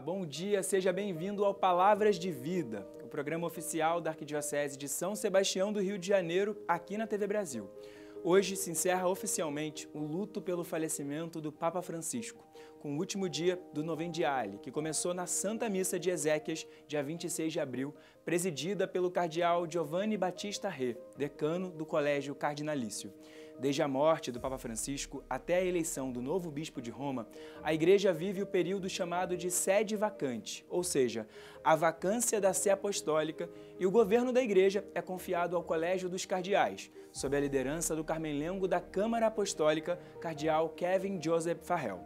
bom dia, seja bem-vindo ao Palavras de Vida, o programa oficial da Arquidiocese de São Sebastião do Rio de Janeiro, aqui na TV Brasil. Hoje se encerra oficialmente o luto pelo falecimento do Papa Francisco, com o último dia do Novendiale, que começou na Santa Missa de Ezequias, dia 26 de abril, presidida pelo cardeal Giovanni Battista Re, decano do Colégio Cardinalício. Desde a morte do Papa Francisco até a eleição do novo bispo de Roma, a Igreja vive o período chamado de sede vacante, ou seja, a vacância da sé apostólica, e o governo da Igreja é confiado ao Colégio dos Cardeais, sob a liderança do carmelengo da Câmara Apostólica, cardeal Kevin Joseph Farrell.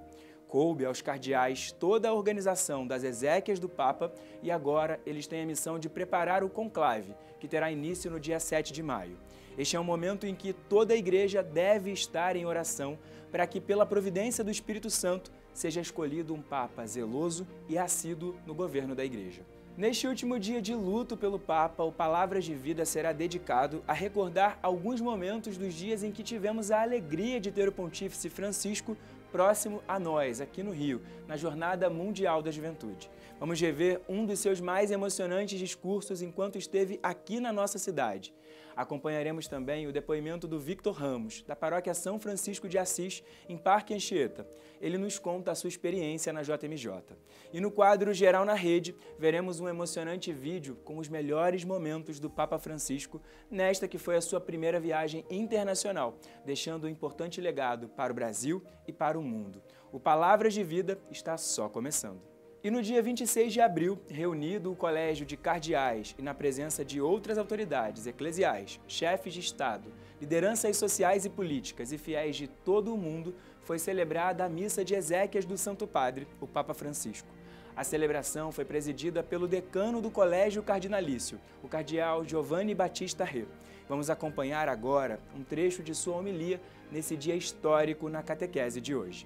Coube aos cardeais toda a organização das exéquias do Papa e agora eles têm a missão de preparar o conclave, que terá início no dia 7 de maio. Este é um momento em que toda a Igreja deve estar em oração para que, pela providência do Espírito Santo, seja escolhido um Papa zeloso e assíduo no governo da Igreja. Neste último dia de luto pelo Papa, o Palavras de Vida será dedicado a recordar alguns momentos dos dias em que tivemos a alegria de ter o Pontífice Francisco próximo a nós, aqui no Rio, na Jornada Mundial da Juventude. Vamos rever um dos seus mais emocionantes discursos enquanto esteve aqui na nossa cidade. Acompanharemos também o depoimento do Victor Ramos, da Paróquia São Francisco de Assis, em Parque Anchieta. Ele nos conta a sua experiência na JMJ. E no quadro Geral na Rede, veremos um emocionante vídeo com os melhores momentos do Papa Francisco, nesta que foi a sua primeira viagem internacional, deixando um importante legado para o Brasil e para o mundo. O Palavras de Vida está só começando. E no dia 26 de abril, reunido o Colégio de Cardeais e na presença de outras autoridades eclesiais, chefes de Estado, lideranças sociais e políticas e fiéis de todo o mundo, foi celebrada a Missa de Exéquias do Santo Padre, o Papa Francisco. A celebração foi presidida pelo decano do Colégio Cardinalício, o cardeal Giovanni Battista Re. Vamos acompanhar agora um trecho de sua homilia nesse dia histórico na catequese de hoje.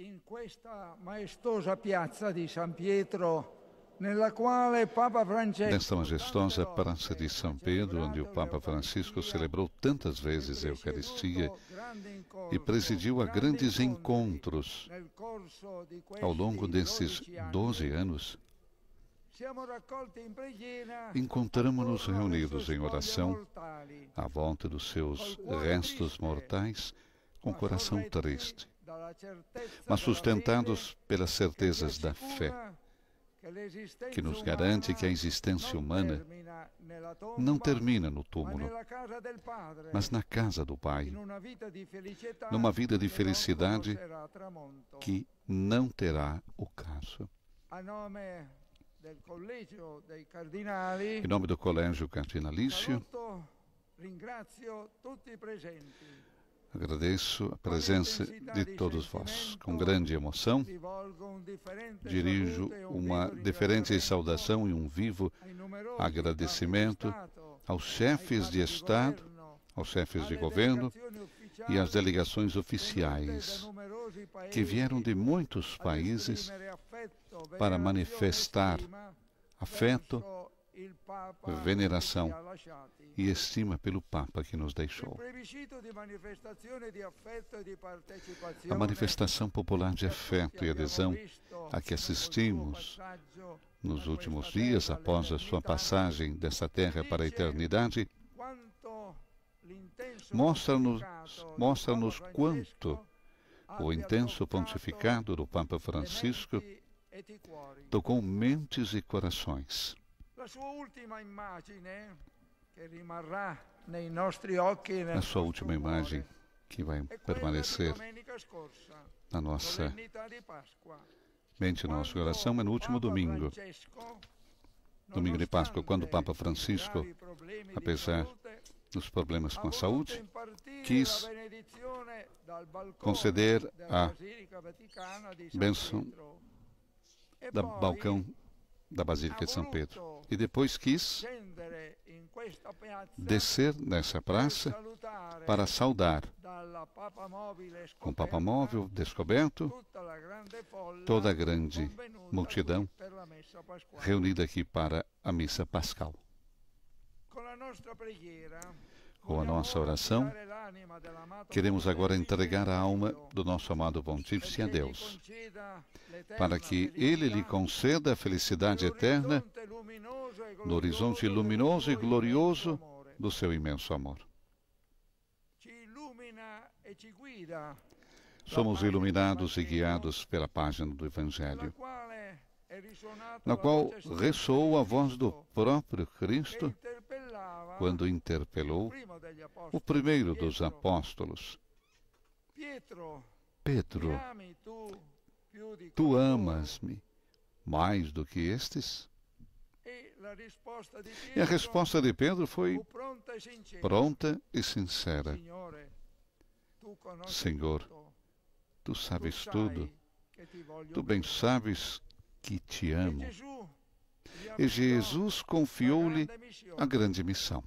In questa maestosa piazza di San Pietro, nella quale Papa Francesco... Nesta majestosa Praça de São Pedro, onde o Papa Francisco celebrou tantas vezes a Eucaristia e presidiu a grandes encontros ao longo desses 12 anos, encontramos-nos reunidos em oração à volta dos seus restos mortais, com o coração triste, mas sustentados pelas certezas da fé, que nos garante que a existência humana não termina no túmulo, mas na casa do Pai, numa vida de felicidade que não terá ocaso. Em nome do Colégio Cardinalício, agradeço a presença de todos vós. Com grande emoção, dirijo uma deferente saudação e um vivo agradecimento aos chefes de Estado, aos chefes de governo e às delegações oficiais que vieram de muitos países para manifestar afeto, veneração e estima pelo Papa que nos deixou. A manifestação popular de afeto e adesão a que assistimos nos últimos dias, após a sua passagem dessa terra para a eternidade, mostra-nos quanto o intenso pontificado do Papa Francisco tocou mentes e corações. A sua última imagem, que vai permanecer na nossa mente e nosso coração, é no último domingo de Páscoa, quando o Papa Francisco, apesar dos problemas com a saúde, quis conceder a bênção do balcão da Basílica de São Pedro. E depois quis descer nessa praça para saudar, com o Papa Móvel descoberto, toda a grande multidão reunida aqui para a Missa Pascal. Com a nossa oração, queremos agora entregar a alma do nosso amado Pontífice a Deus, para que Ele lhe conceda a felicidade eterna no horizonte luminoso e glorioso do seu imenso amor. Somos iluminados e guiados pela página do Evangelho, na qual ressoou a voz do próprio Cristo quando interpelou o primeiro dos apóstolos: Pedro, tu amas-me mais do que estes? E a resposta de Pedro foi pronta e sincera: Senhor, tu sabes tudo, tu bem sabes que te amo. E Jesus confiou-lhe a grande missão: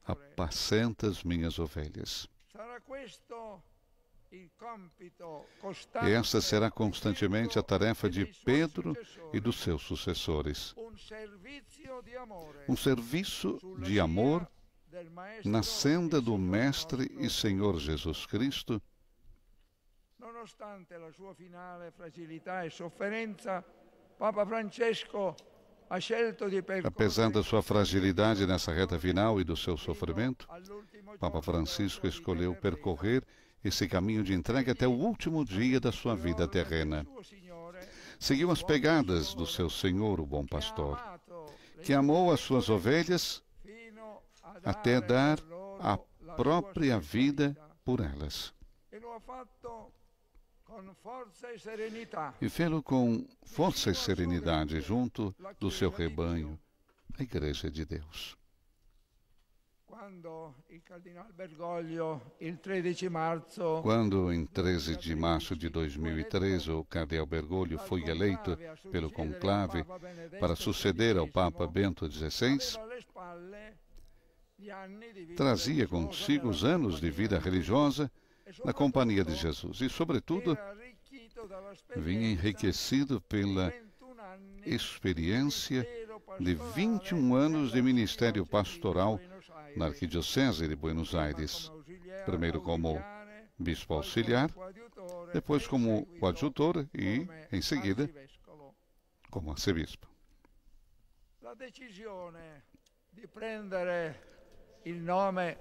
apacenta as minhas ovelhas. E esta será constantemente a tarefa de Pedro e dos seus sucessores. Um serviço de amor na senda do Mestre e Senhor Jesus Cristo, nonostante la sua finale fragilità e sofferenza, Papa Francesco ha scelto di percorrere. Apesar da sua fragilidade nessa reta final e do seu sofrimento, Papa Francisco escolheu percorrer esse caminho de entrega até o último dia da sua vida terrena. Seguiu as pegadas do seu Senhor, o bom pastor, que amou as suas ovelhas até dar a própria vida por elas. E fê-lo com força e serenidade junto do seu rebanho, a Igreja de Deus. Quando, em 13 de março de 2013, o cardeal Bergoglio foi eleito pelo conclave para suceder ao Papa Bento XVI, trazia consigo os anos de vida religiosa na companhia de Jesus e, sobretudo, vinha enriquecido pela experiência de 21 anos de ministério pastoral na Arquidiocese de Buenos Aires, primeiro como bispo auxiliar, depois como coadjutor e, em seguida, como arcebispo. A decisão de prendere il nome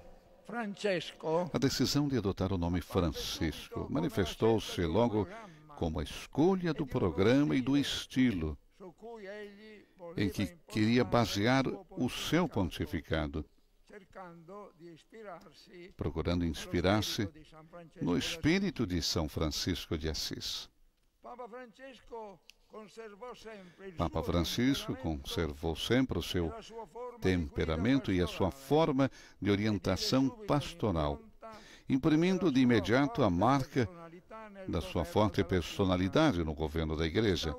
Francesco, a decisão de adotar o nome Francisco manifestou-se logo como a escolha do programa e do estilo em que queria basear o seu pontificado, procurando inspirar-se no espírito de São Francisco de Assis. Papa Francisco conservou sempre o seu temperamento e a sua forma de orientação pastoral, imprimindo de imediato a marca da sua forte personalidade no governo da Igreja,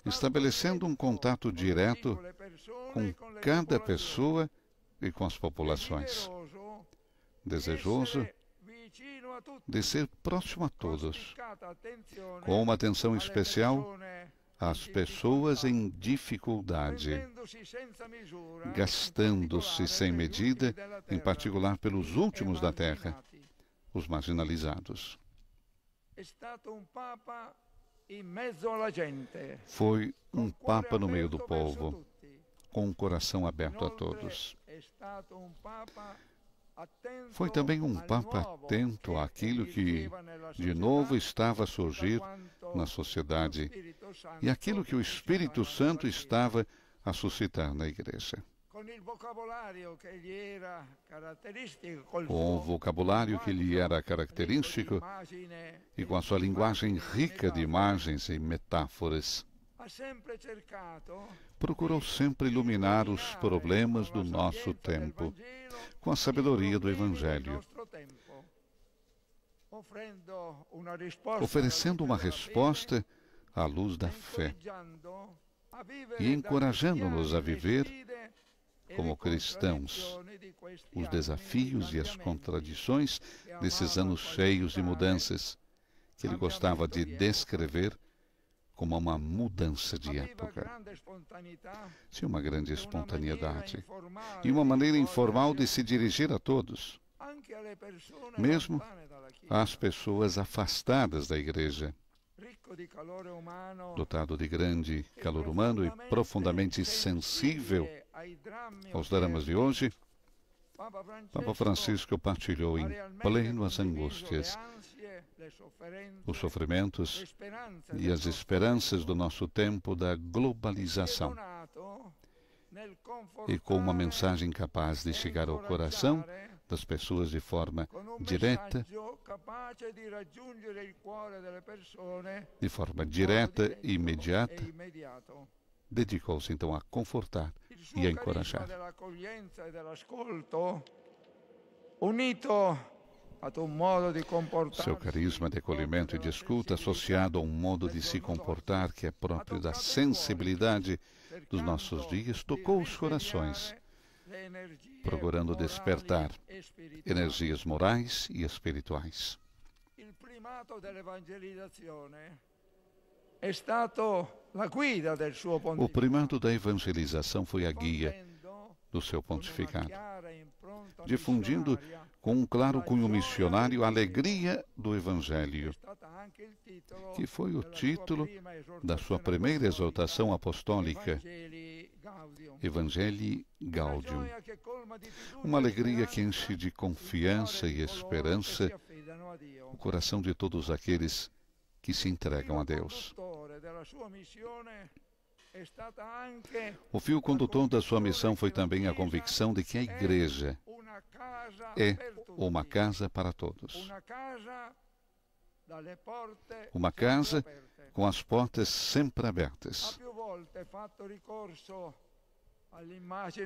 estabelecendo um contato direto com cada pessoa e com as populações, desejoso de ser próximo a todos, com uma atenção especial às pessoas em dificuldade, gastando-se sem medida, em particular pelos últimos da terra, os marginalizados. Foi um Papa no meio do povo, com um coração aberto a todos. Foi também um Papa atento àquilo que, de novo, estava a surgir na sociedade e aquilo que o Espírito Santo estava a suscitar na Igreja. Com o vocabulário que lhe era característico e com a sua linguagem rica de imagens e metáforas, procurou sempre iluminar os problemas do nosso tempo com a sabedoria do Evangelho, oferecendo uma resposta à luz da fé e encorajando-nos a viver como cristãos os desafios e as contradições desses anos cheios de mudanças que ele gostava de descrever como uma mudança de época. Tinha uma grande espontaneidade e uma maneira informal de se dirigir a todos, mesmo às pessoas afastadas da igreja. Dotado de grande calor humano e profundamente sensível aos dramas de hoje, Papa Francisco partilhou em pleno as angústias, os sofrimentos e as esperanças do nosso tempo da globalização, e com uma mensagem capaz de chegar ao coração das pessoas de forma direta e imediata, dedicou-se então a confortar e a encorajar. Seu carisma de acolhimento e de escuta, associado a um modo de se comportar que é próprio da sensibilidade dos nossos dias, tocou os corações, procurando despertar energias morais e espirituais. O primato da evangelização foi a guia do seu pontificado, difundindo com um claro cunho missionário a alegria do Evangelho, que foi o título da sua primeira exortação apostólica, Evangelii Gaudium, uma alegria que enche de confiança e esperança o coração de todos aqueles que se entregam a Deus. O fio condutor da sua missão foi também a convicção de que a Igreja é uma casa para todos. Uma casa com as portas sempre abertas.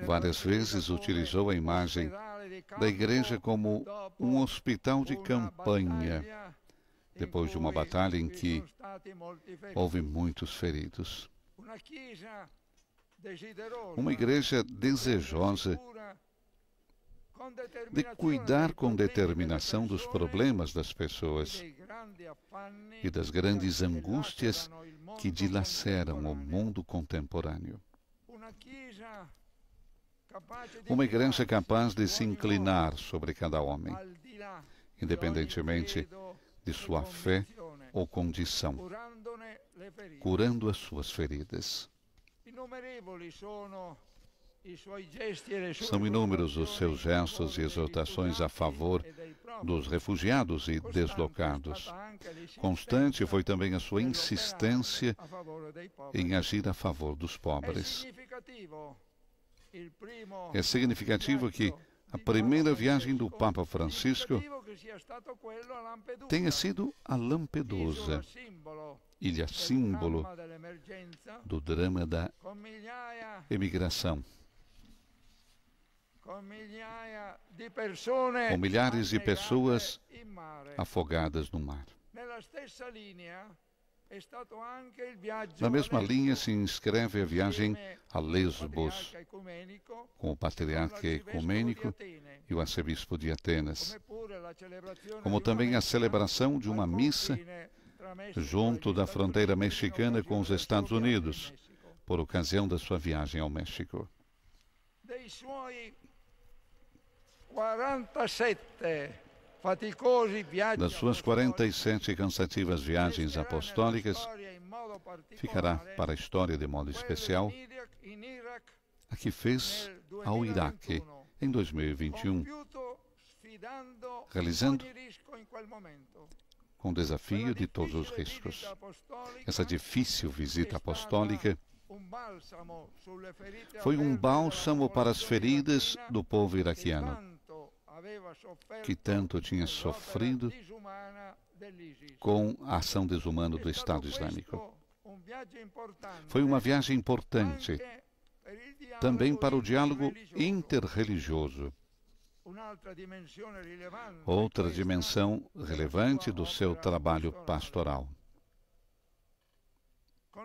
Várias vezes utilizou a imagem da Igreja como um hospital de campanha, depois de uma batalha em que houve muitos feridos. Uma igreja desejosa de cuidar com determinação dos problemas das pessoas e das grandes angústias que dilaceram o mundo contemporâneo. Uma igreja capaz de se inclinar sobre cada homem, independentemente de sua fé ou condição, curando as suas feridas. São inúmeros os seus gestos e exortações a favor dos refugiados e deslocados. Constante foi também a sua insistência em agir a favor dos pobres. É significativo que a primeira viagem do Papa Francisco tenha sido a Lampedusa, ilha símbolo do drama da emigração, com milhares de pessoas afogadas no mar. Na mesma linha se inscreve a viagem a Lesbos, com o patriarca ecumênico e o arcebispo de Atenas, como também a celebração de uma missa junto da fronteira mexicana com os Estados Unidos, por ocasião da sua viagem ao México. Das suas 47 cansativas viagens apostólicas, ficará para a história de modo especial a que fez ao Iraque em 2021, realizando com o desafio de todos os riscos. Essa difícil visita apostólica foi um bálsamo para as feridas do povo iraquiano, que tanto tinha sofrido com a ação desumana do Estado Islâmico. Foi uma viagem importante também para o diálogo interreligioso, outra dimensão relevante do seu trabalho pastoral. Com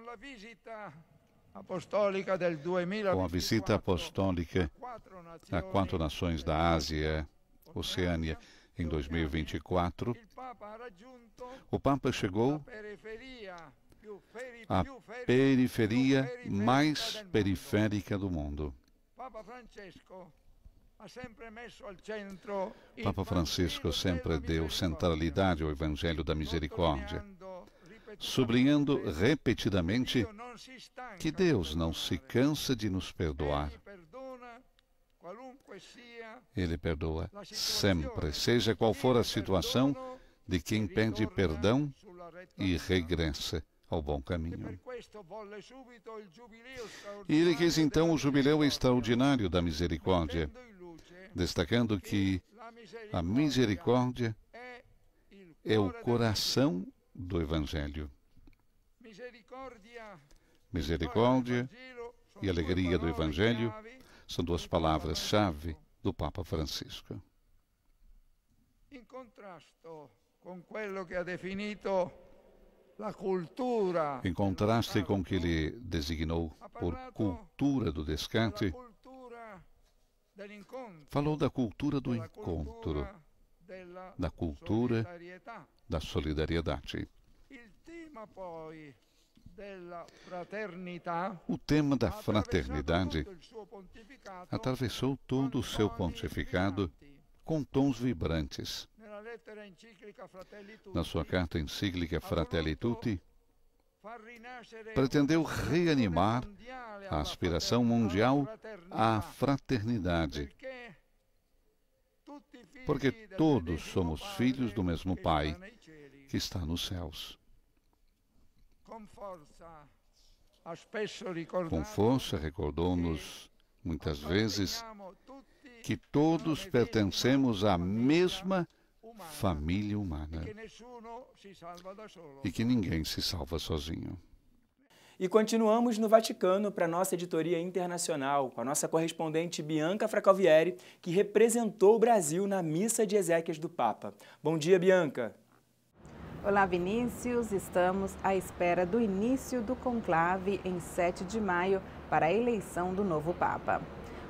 a visita apostólica a 4 nações da Ásia, Oceânia, em 2024, o Papa chegou a periferia mais periférica do mundo. Papa Francisco sempre deu centralidade ao Evangelho da Misericórdia, sublinhando repetidamente que Deus não se cansa de nos perdoar. Ele perdoa sempre, seja qual for a situação de quem pede perdão e regressa ao bom caminho. E ele quis então o jubileu extraordinário da misericórdia, destacando que a misericórdia é o coração do Evangelho. Misericórdia e alegria do Evangelho são duas palavras-chave do Papa Francisco. Em contraste com quello que ha definito la cultura, em contraste com o que ele designou por cultura do descarte, falou da cultura do encontro, da cultura da solidariedade. O tema da fraternidade atravessou todo o seu pontificado com tons vibrantes. Na sua carta encíclica Fratelli Tutti, pretendeu reanimar a aspiração mundial à fraternidade, porque todos somos filhos do mesmo Pai que está nos céus. Com força, recordou-nos muitas vezes que todos pertencemos à mesma família humana e que ninguém se salva sozinho. E continuamos no Vaticano para a nossa editoria internacional, com a nossa correspondente Bianca Fracalvieri, que representou o Brasil na missa de exéquias do Papa. Bom dia, Bianca. Olá, Vinícius. Estamos à espera do início do conclave em 7 de maio para a eleição do novo Papa.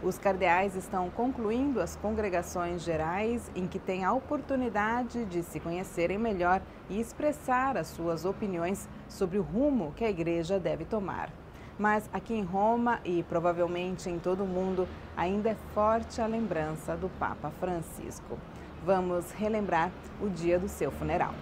Os cardeais estão concluindo as congregações gerais em que têm a oportunidade de se conhecerem melhor e expressar as suas opiniões sobre o rumo que a Igreja deve tomar. Mas aqui em Roma e provavelmente em todo o mundo ainda é forte a lembrança do Papa Francisco. Vamos relembrar o dia do seu funeral.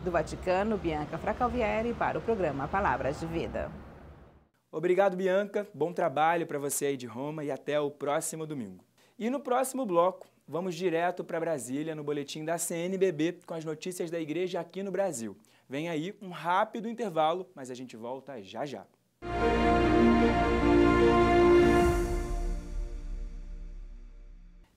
Do Vaticano, Bianca Fracalvieri para o programa Palavras de Vida. Obrigado, Bianca. Bom trabalho para você aí de Roma e até o próximo domingo. E no próximo bloco, vamos direto para Brasília no boletim da CNBB com as notícias da Igreja aqui no Brasil. Vem aí um rápido intervalo, mas a gente volta já já.